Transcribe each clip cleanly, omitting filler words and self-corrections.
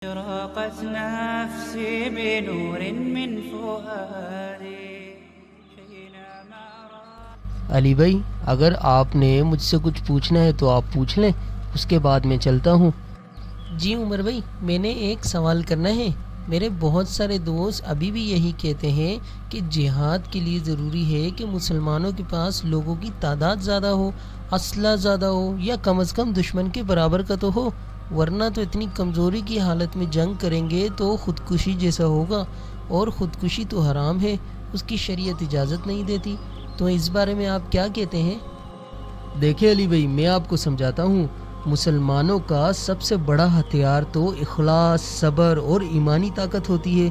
أشرقت نفسي بنور من فؤادي حينما علی بھائی، اگر آپ نے مجھ سے کچھ پوچھنا ہے تو آپ پوچھ لیں، اس کے بعد میں چلتا ہوں۔ جی عمر بھائی، میں نے ایک سوال کرنا ہے۔ میرے بہت سارے دوست ابھی بھی یہی کہتے ہیں کہ جہاد کے لیے ضروری ہے کہ مسلمانوں کے پاس لوگوں کی تعداد زیادہ ہو، اسلحہ زیادہ ہو، یا کم از کم دشمن کے برابر کا تو ہو، ورنہ تو اتنی کمزوری کی حالت میں جنگ کریں گے تو خودکشی جیسا ہوگا، اور خودکشی تو حرام ہے، اس کی شریعت اجازت نہیں دیتی۔ تو اس بارے میں آپ کیا کہتے ہیں؟ دیکھیں علی بھائی، میں آپ کو سمجھاتا ہوں، مسلمانوں کا سب سے بڑا ہتھیار تو اخلاص، صبر اور ایمانی طاقت ہوتی ہے،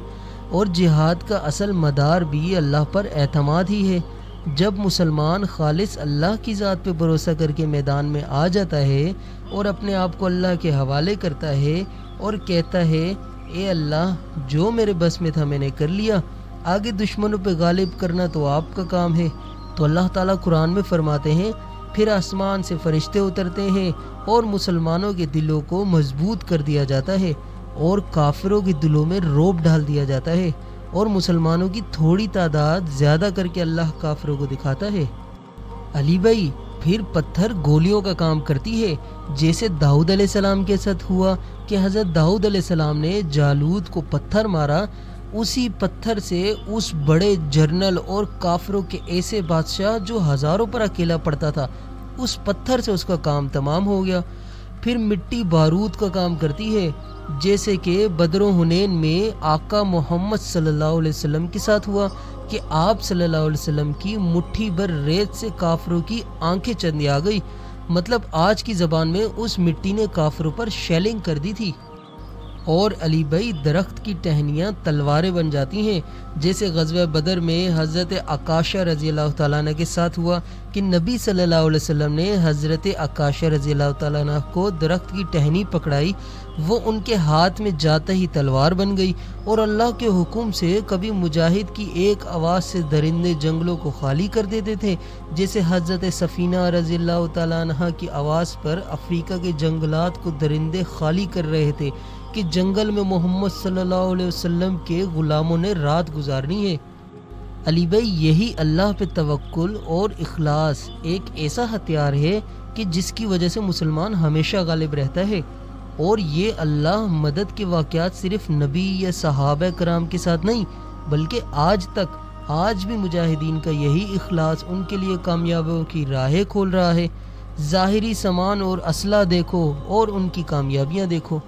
اور جہاد کا اصل مدار بھی اللہ پر اعتماد ہی ہے۔ جب مسلمان خالص اللہ کی ذات پہ بھروسہ کر کے میدان میں آ جاتا ہے اور اپنے آپ کو اللہ کے حوالے کرتا ہے اور کہتا ہے، اے اللہ، جو میرے بس میں تھا میں نے کر لیا، آگے دشمنوں پہ غالب کرنا تو آپ کا کام ہے، تو اللہ تعالیٰ قرآن میں فرماتے ہیں، پھر آسمان سے فرشتے اترتے ہیں اور مسلمانوں کے دلوں کو مضبوط کر دیا جاتا ہے، اور کافروں کے دلوں میں رعب ڈال دیا جاتا ہے، اور مسلمانوں کی تھوڑی تعداد زیادہ کر کے اللہ کافروں کو دکھاتا ہے۔ علی بھائی، پھر پتھر گولیوں کا کام کرتی ہے، جیسے داؤد علیہ السلام کے ساتھ ہوا کہ حضرت داؤد علیہ السلام نے جالوت کو پتھر مارا، اسی پتھر سے اس بڑے جرنل اور کافروں کے ایسے بادشاہ جو ہزاروں پر اکیلا پڑتا تھا، اس پتھر سے اس کا کام تمام ہو گیا۔ پھر مٹی بارود کا کام کرتی ہے، جیسے کہ بدر و حنین میں آقا محمد صلی اللہ علیہ وسلم کے ساتھ ہوا کہ آپ صلی اللہ علیہ وسلم کی مٹھی بھر ریت سے کافروں کی آنکھیں چندی آ گئی، مطلب آج کی زبان میں اس مٹی نے کافروں پر شیلنگ کر دی تھی۔ اور علی بھائی، درخت کی ٹہنیاں تلواریں بن جاتی ہیں، جیسے غزوہ بدر میں حضرت عکاشہ رضی اللہ تعالیٰ عنہ کے ساتھ ہوا کہ نبی صلی اللہ علیہ وسلم نے حضرت عکاشہ رضی اللہ تعالیٰ عنہ کو درخت کی ٹہنی پکڑائی، وہ ان کے ہاتھ میں جاتے ہی تلوار بن گئی، اور اللہ کے حکم سے کبھی مجاہد کی ایک آواز سے درندے جنگلوں کو خالی کر دیتے تھے، جیسے حضرت سفینہ رضی اللہ تعالیٰ عنہ کی آواز پر افریقہ کے جنگلات کو درندے خالی کر رہے تھے کہ جنگل میں محمد صلی اللہ علیہ وسلم کے غلاموں نے رات گزارنی ہے۔ علی بھائی، یہی اللہ پہ توکل اور اخلاص ایک ایسا ہتھیار ہے کہ جس کی وجہ سے مسلمان ہمیشہ غالب رہتا ہے، اور یہ اللہ مدد کے واقعات صرف نبی یا صحابہ کرام کے ساتھ نہیں، بلکہ آج بھی مجاہدین کا یہی اخلاص ان کے لیے کامیابیوں کی راہیں کھول رہا ہے۔ ظاہری سامان اور اسلحہ دیکھو اور ان کی کامیابیاں دیکھو۔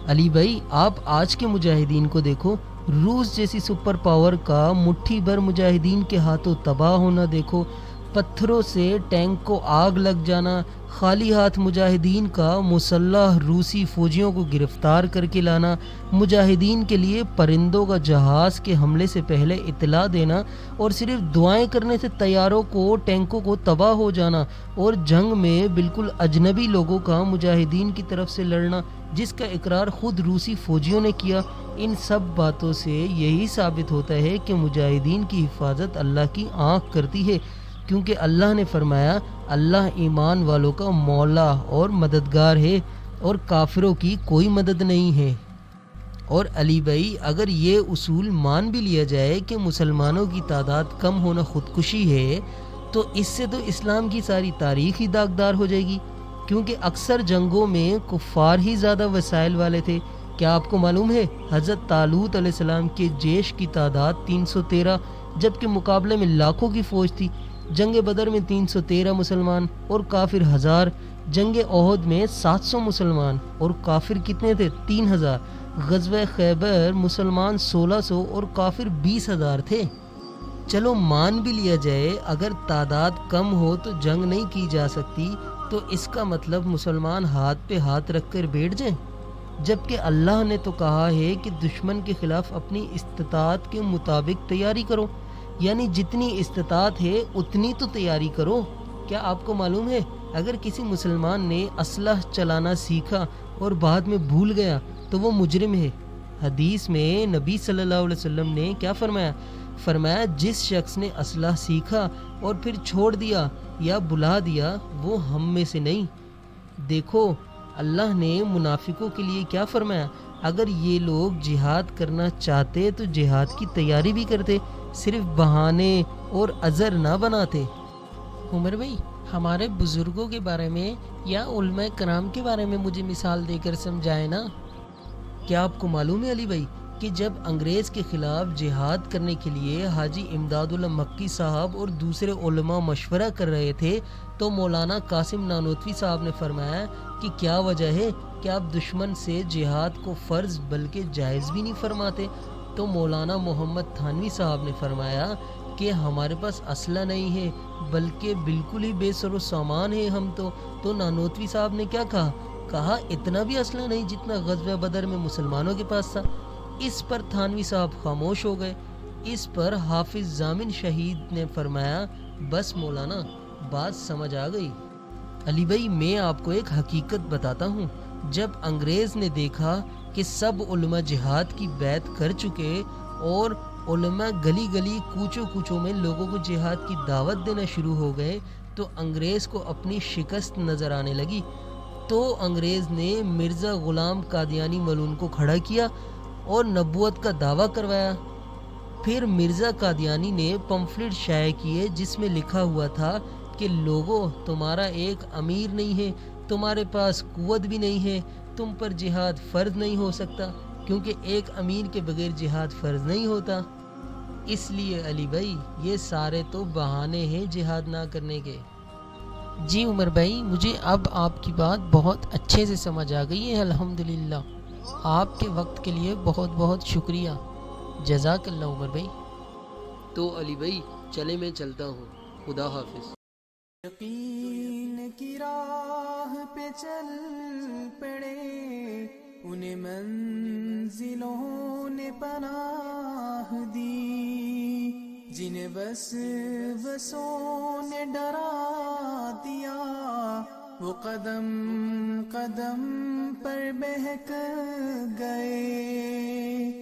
علی بھائی، آپ آج کے مجاہدین کو دیکھو، روس جیسی سپر پاور کا مٹھی بھر مجاہدین کے ہاتھوں تباہ ہونا دیکھو، پتھروں سے ٹینک کو آگ لگ جانا، خالی ہاتھ مجاہدین کا مسلح روسی فوجیوں کو گرفتار کر کے لانا، مجاہدین کے لیے پرندوں کا جہاز کے حملے سے پہلے اطلاع دینا، اور صرف دعائیں کرنے سے طیاروں کو، ٹینکوں کو تباہ ہو جانا، اور جنگ میں بالکل اجنبی لوگوں کا مجاہدین کی طرف سے لڑنا، جس کا اقرار خود روسی فوجیوں نے کیا۔ ان سب باتوں سے یہی ثابت ہوتا ہے کہ مجاہدین کی حفاظت اللہ کی آنکھ کرتی ہے، کیونکہ اللہ نے فرمایا، اللہ ایمان والوں کا مولا اور مددگار ہے، اور کافروں کی کوئی مدد نہیں ہے۔ اور علی بھائی، اگر یہ اصول مان بھی لیا جائے کہ مسلمانوں کی تعداد کم ہونا خودکشی ہے، تو اس سے تو اسلام کی ساری تاریخ ہی داغدار ہو جائے گی، کیونکہ اکثر جنگوں میں کفار ہی زیادہ وسائل والے تھے۔ کیا آپ کو معلوم ہے حضرت طالوت علیہ السلام کے جیش کی تعداد 313، جبکہ مقابلے میں لاکھوں کی فوج تھی؟ جنگ بدر میں 313 مسلمان اور کافر 1000، جنگ احد میں 700 مسلمان اور کافر کتنے تھے؟ 3000۔ غزوہ خیبر مسلمان 1600 اور کافر 20,000 تھے۔ چلو مان بھی لیا جائے اگر تعداد کم ہو تو جنگ نہیں کی جا سکتی، تو اس کا مطلب مسلمان ہاتھ پہ ہاتھ رکھ کر بیٹھ جائیں؟ جبکہ اللہ نے تو کہا ہے کہ دشمن کے خلاف اپنی استطاعت کے مطابق تیاری کرو، یعنی جتنی استطاعت ہے اتنی تو تیاری کرو۔ کیا آپ کو معلوم ہے اگر کسی مسلمان نے اسلحہ چلانا سیکھا اور بعد میں بھول گیا تو وہ مجرم ہے؟ حدیث میں نبی صلی اللہ علیہ وسلم نے کیا فرمایا، جس شخص نے اسلحہ سیکھا اور پھر چھوڑ دیا یا بلا دیا، وہ ہم میں سے نہیں۔ دیکھو اللہ نے منافقوں کے لیے کیا فرمایا، اگر یہ لوگ جہاد کرنا چاہتے تو جہاد کی تیاری بھی کرتے، صرف بہانے اور عذر نہ بناتے۔ عمر بھائی، ہمارے بزرگوں کے بارے میں یا علماء کرام کے بارے میں مجھے مثال دے کر سمجھائے نا۔ کیا آپ کو معلوم ہے علی بھائی کہ جب انگریز کے خلاف جہاد کرنے کے لیے حاجی امداد اللہ مکی صاحب اور دوسرے علماء مشورہ کر رہے تھے تو مولانا قاسم نانوتوی صاحب نے فرمایا کہ کیا وجہ ہے کہ آپ دشمن سے جہاد کو فرض بلکہ جائز بھی نہیں فرماتے؟ تو مولانا محمد تھانوی صاحب نے فرمایا کہ ہمارے پاس اسلحہ نہیں ہے بلکہ بالکل ہی بے سر و سامان ہے ہم تو نانوتوی صاحب نے کیا کہا اتنا بھی اسلحہ نہیں جتنا غزوہ بدر میں مسلمانوں کے پاس تھا۔ اس پر تھانوی صاحب خاموش ہو گئے۔ اس پر حافظ ضامن شہید نے فرمایا بس مولانا، بات سمجھ آ گئی۔ علی بھائی، میں آپ کو ایک حقیقت بتاتا ہوں۔ جب انگریز نے دیکھا کہ سب علماء جہاد کی بیعت کر چکے اور علماء گلی گلی کوچوں میں لوگوں کو جہاد کی دعوت دینا شروع ہو گئے تو انگریز کو اپنی شکست نظر آنے لگی۔ تو انگریز نے مرزا غلام قادیانی ملعون کو کھڑا کیا اور نبوت کا دعویٰ کروایا۔ پھر مرزا قادیانی نے پمفلٹ شائع کیے جس میں لکھا ہوا تھا کہ لوگوں، تمہارا ایک امیر نہیں ہے، تمہارے پاس قوت بھی نہیں ہے، تم پر جہاد فرض نہیں ہو سکتا کیونکہ ایک امیر کے بغیر جہاد فرض نہیں ہوتا۔ اس لیے علی بھائی، یہ سارے تو بہانے ہیں جہاد نہ کرنے کے۔ جی عمر بھائی، مجھے اب آپ کی بات بہت اچھے سے سمجھ آ گئی ہے الحمدللہ۔ آپ کے وقت کے لیے بہت بہت شکریہ، جزاک اللہ عمر بھائی۔ تو علی بھائی چلے، میں چلتا ہوں، خدا حافظ۔ یقین کی راہ پہ چل پڑے، انہیں منزلوں نے پناہ دی، جنہیں وسوسوں نے ڈرا دیا، وہ قدم قدم پر بہک گئے۔